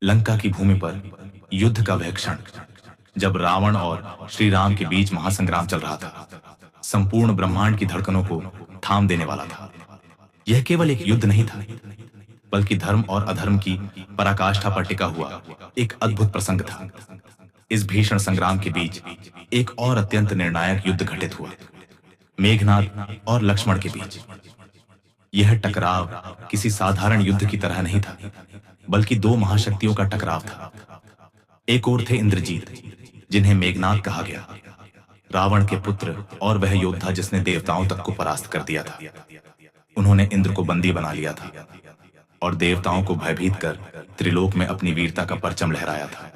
लंका की भूमि पर युद्ध का वह क्षण जब रावण और श्री राम के बीच महासंग्राम चल रहा था, संपूर्ण ब्रह्मांड की धड़कनों को थाम देने वाला था। यह केवल एक युद्ध नहीं था, बल्कि धर्म और अधर्म की पराकाष्ठा पर टिका हुआ एक अद्भुत प्रसंग था। इस भीषण संग्राम के बीच एक और अत्यंत निर्णायक युद्ध घटित हुआ, मेघनाद और लक्ष्मण के बीच। यह टकराव किसी साधारण युद्ध की तरह नहीं था, बल्कि दो महाशक्तियों का टकराव था। एक ओर थे इंद्रजीत, जिन्हें मेघनाद कहा गया, रावण के पुत्र और वह योद्धा जिसने देवताओं तक को परास्त कर दिया था। उन्होंने इंद्र को बंदी बना लिया था और देवताओं को भयभीत कर त्रिलोक में अपनी वीरता का परचम लहराया था।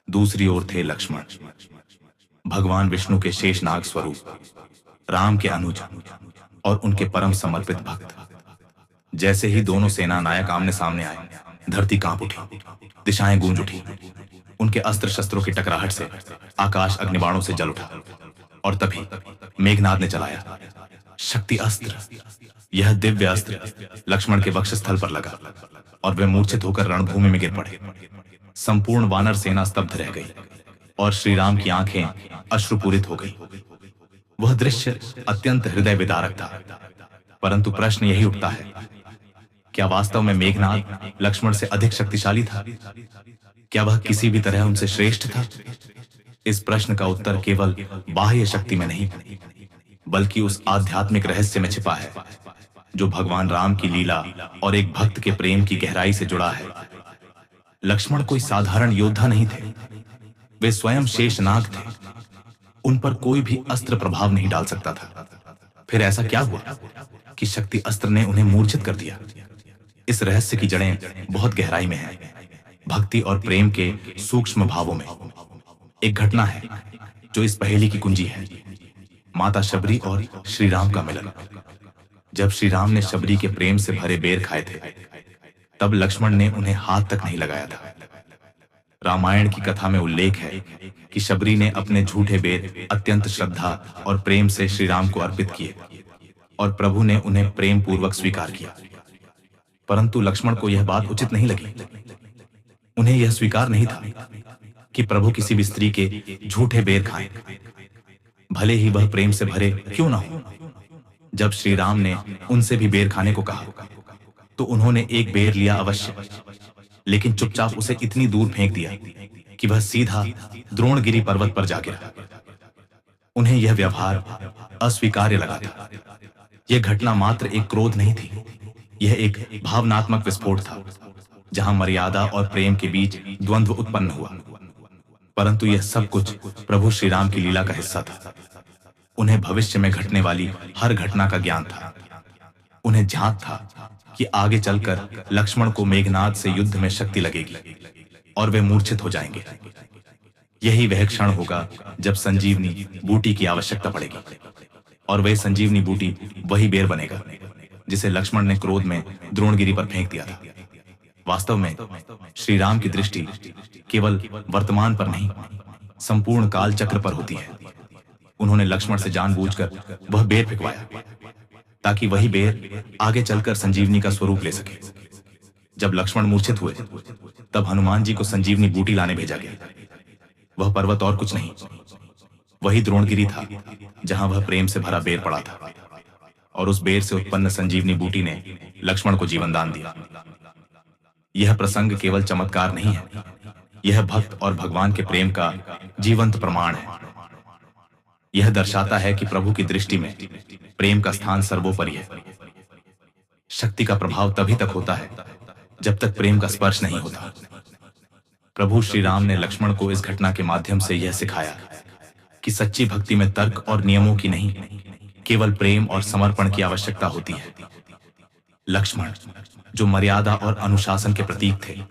दूसरी ओर थे लक्ष्मण, भगवान विष्णु के शेषनाग स्वरूप, राम के अनुज और उनके परम समर्पित भक्त। जैसे ही दोनों सेना नायक आमने सामने आए, धरती कांप उठी, दिशाएं गूंज उठी। उनके अस्त्र शस्त्रों की टकराहट से आकाश अग्निबाणों से जल उठा और तभी मेघनाद ने चलाया शक्ति अस्त्र। यह दिव्य अस्त्र लक्ष्मण के वक्षस्थल पर लगा और वे मूर्छित होकर रणभूमि में गिर पड़े। संपूर्ण वानर सेना स्तब्ध रह गई और श्री राम की आंखें अश्रुपूरित हो गई। वह दृश्य अत्यंत हृदय विदारक था। परंतु प्रश्न यही उठता है, क्या वास्तव में मेघनाद लक्ष्मण से अधिक शक्तिशाली था? क्या वह किसी भी तरह उनसे श्रेष्ठ था? इस प्रश्न का उत्तर केवल बाह्य शक्ति में नहीं, बल्कि उस आध्यात्मिक रहस्य में छिपा है जो भगवान राम की लीला और एक भक्त के प्रेम की गहराई से जुड़ा है। लक्ष्मण कोई साधारण योद्धा नहीं थे, वे स्वयं शेषनाग थे। उन पर कोई भी अस्त्र प्रभाव नहीं डाल सकता था। फिर ऐसा क्या हुआ कि शक्ति अस्त्र ने उन्हें मूर्छित कर दिया? इस रहस्य की जड़ें बहुत गहराई में हैं, भक्ति और प्रेम के सूक्ष्म भावों में। एक घटना है जो इस पहेली की कुंजी है, माता शबरी और श्री राम का मिलन। जब श्री राम ने शबरी के प्रेम से भरे बेर खाए थे, तब लक्ष्मण ने उन्हें हाथ तक नहीं लगाया था। रामायण की कथा में उल्लेख है कि शबरी ने अपने झूठे बेर अत्यंत श्रद्धा और प्रेम से श्री राम को अर्पित किए और प्रभु ने उन्हें प्रेम पूर्वक स्वीकार किया। परंतु लक्ष्मण को यह बात उचित नहीं लगी। उन्हें यह स्वीकार नहीं था कि प्रभु किसी भी स्त्री के झूठे बेर खाएं, भले ही वह प्रेम से भरे क्यों ना हो। जब श्री राम ने उनसे भी बेर खाने को कहा, तो उन्होंने एक बेर लिया अवश्य, लेकिन चुपचाप उसे इतनी दूर फेंक दिया कि वह सीधा द्रोणगिरी पर्वत पर जा गिरा। उन्हें यह व्यवहार अस्वीकार्य लगा था। यह घटना मात्र एक क्रोध नहीं थी, यह एक भावनात्मक विस्फोट था, जहां मर्यादा और प्रेम के बीच द्वंद्व उत्पन्न हुआ। परंतु यह सब कुछ प्रभु श्री राम की लीला का हिस्सा था। उन्हें भविष्य में घटने वाली हर घटना का ज्ञान था। उन्हें झांक था कि आगे चलकर लक्ष्मण को मेघनाद से युद्ध में शक्ति लगेगी और वे मूर्छित हो जाएंगे। यही वह क्षण होगा जब संजीवनी बूटी की आवश्यकता पड़ेगी, और वह संजीवनी बूटी वही बेर बनेगा जिसे लक्ष्मण ने क्रोध में द्रोणगिरी पर फेंक दिया था। वास्तव में श्री राम की दृष्टि केवल वर्तमान पर नहीं, संपूर्ण काल चक्र पर होती है। उन्होंने लक्ष्मण से जानबूझकर वह बेर फेंकवाया ताकि वही बेर आगे चलकर संजीवनी का स्वरूप ले सके। जब लक्ष्मण मूर्छित हुए, तब हनुमान जी को संजीवनी बूटी लाने भेजा गया। वह पर्वत और कुछ नहीं, वही द्रोणगिरी था जहां वह प्रेम से भरा बेर पड़ा था, और उस बेर से उत्पन्न संजीवनी बूटी ने लक्ष्मण को जीवन दान दिया। यह प्रसंग केवल चमत्कार नहीं है, यह भक्त और भगवान के प्रेम का जीवंत प्रमाण है। यह दर्शाता है कि प्रभु की दृष्टि में प्रेम का स्थान सर्वोपरि है। शक्ति का प्रभाव तभी तक होता है जब तक प्रेम का स्पर्श नहीं होता। प्रभु श्री राम ने लक्ष्मण को इस घटना के माध्यम से यह सिखाया कि सच्ची भक्ति में तर्क और नियमों की नहीं, केवल प्रेम और समर्पण की आवश्यकता होती है। लक्ष्मण, जो मर्यादा और अनुशासन के प्रतीक थे,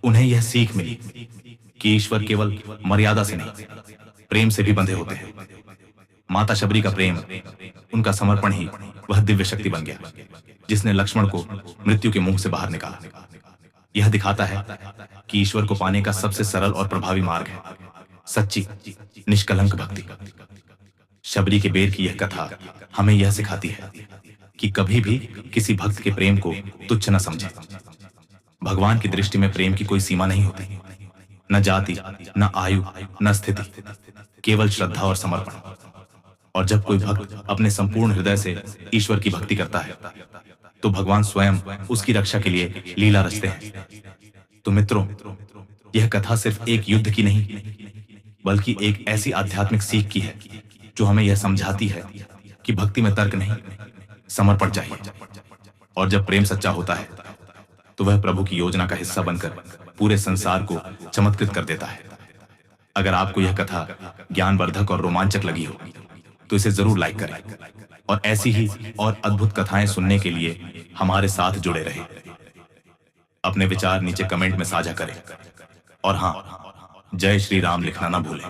उन्हें यह सीख मिली कि ईश्वर केवल मर्यादा से नहीं, प्रेम से भी बंधे होते हैं। माता शबरी का प्रेम, उनका समर्पण ही वह दिव्य शक्ति बन गया जिसने लक्ष्मण को मृत्यु के मुंह से बाहर निकाला। यह दिखाता है कि ईश्वर को पाने का सबसे सरल और प्रभावी मार्ग है सच्ची निष्कलंक भक्ति। शबरी के बेर की यह कथा हमें यह सिखाती है कि कभी भी किसी भक्त के प्रेम को तुच्छ न समझें। भगवान की दृष्टि में प्रेम की कोई सीमा नहीं होती, न जाति, न आयु, न स्थिति, केवल श्रद्धा और समर्पण। और जब कोई भक्त अपने संपूर्ण हृदय से ईश्वर की भक्ति करता है तो भगवान स्वयं उसकी रक्षा के लिए लीला रचते हैं। तो मित्रों, यह कथा सिर्फ एक युद्ध की नहीं बल्कि एक ऐसी आध्यात्मिक सीख की है जो हमें यह समझाती है कि भक्ति में तर्क नहीं, समर्पण चाहिए। और जब प्रेम सच्चा होता है तो वह प्रभु की योजना का हिस्सा बनकर पूरे संसार को चमत्कृत कर देता है। अगर आपको यह कथा ज्ञानवर्धक और रोमांचक लगी हो तो इसे जरूर लाइक करें और ऐसी ही और अद्भुत कथाएं सुनने के लिए हमारे साथ जुड़े रहें। अपने विचार नीचे कमेंट में साझा करें और हाँ, जय श्री राम लिखना ना भूलें।